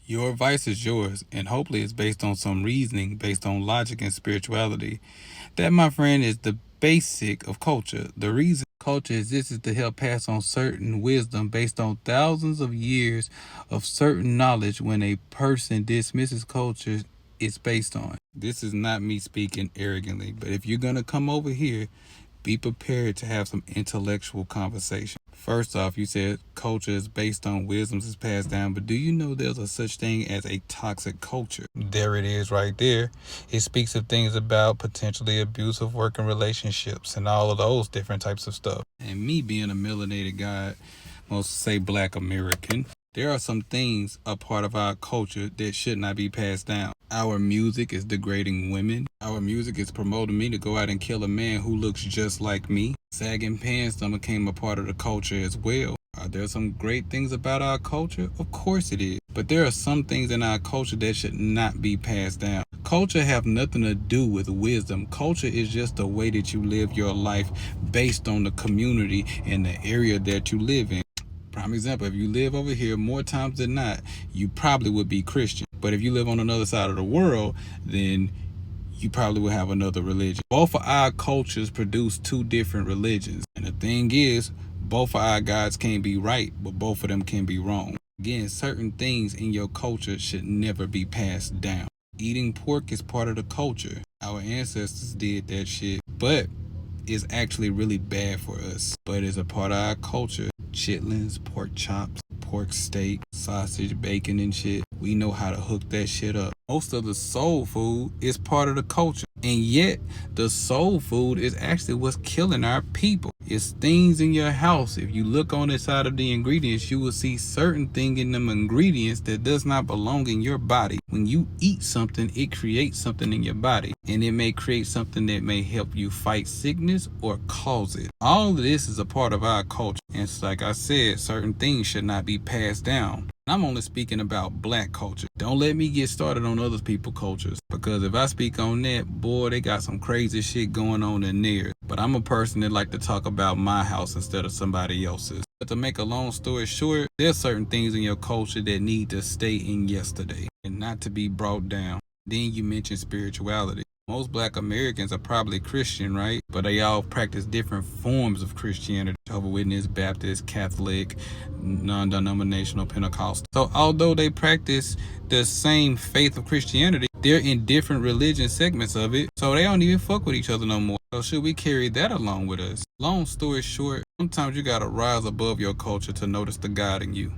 Your advice is yours, and hopefully it's based on some reasoning, based on logic and spirituality. That, my friend, is the basic of culture. The reason culture exists is to help pass on certain wisdom based on thousands of years of certain knowledge. When a person dismisses culture, it's based on. This is not me speaking arrogantly, but if you're going to come over here, be prepared to have some intellectual conversation. First off, you said culture is based on wisdoms is passed down, but do you know there's a such thing as a toxic culture? There it is right there. It speaks of things about potentially abusive working relationships and all of those different types of stuff. And me being a melanated guy, most say black American, there are some things a part of our culture that should not be passed down. Our music is degrading women. Our music is promoting me to go out and kill a man who looks just like me. Sagging pants done became a part of the culture as well. Are there some great things about our culture? Of course it is. But there are some things in our culture that should not be passed down. Culture have nothing to do with wisdom. Culture is just the way that you live your life based on the community and the area that you live in. Prime example, if you live over here, more times than not, you probably would be Christian. But if you live on another side of the world, then you probably would have another religion. Both of our cultures produce two different religions. And the thing is, both of our gods can be right, but both of them can be wrong. Again, certain things in your culture should never be passed down. Eating pork is part of the culture. Our ancestors did that shit, but it's actually really bad for us. But it's a part of our culture. Chitlins, pork chops, pork steak, sausage, bacon and shit. We know how to hook that shit up. Most of the soul food is part of the culture. And yet, the soul food is actually what's killing our people. It's things in your house. If you look on the side of the ingredients, you will see certain thing in them ingredients that does not belong in your body. When you eat something, it creates something in your body. And it may create something that may help you fight sickness or cause it. All of this is a part of our culture. And it's like I said, certain things should not be passed down. I'm only speaking about black culture. Don't let me get started on other people's cultures, because if I speak on that, boy, they got some crazy shit going on in there. But I'm a person that like to talk about my house instead of somebody else's. But to make a long story short, there's certain things in your culture that need to stay in yesterday and not to be brought down. Then you mentioned spirituality. Most black Americans are probably Christian, right? But they all practice different forms of Christianity. Jehovah's Witness, Baptist, Catholic, non-denominational, Pentecostal. So although they practice the same faith of Christianity, they're in different religion segments of it. So they don't even fuck with each other no more. So should we carry that along with us? Long story short, sometimes you gotta rise above your culture to notice the God in you.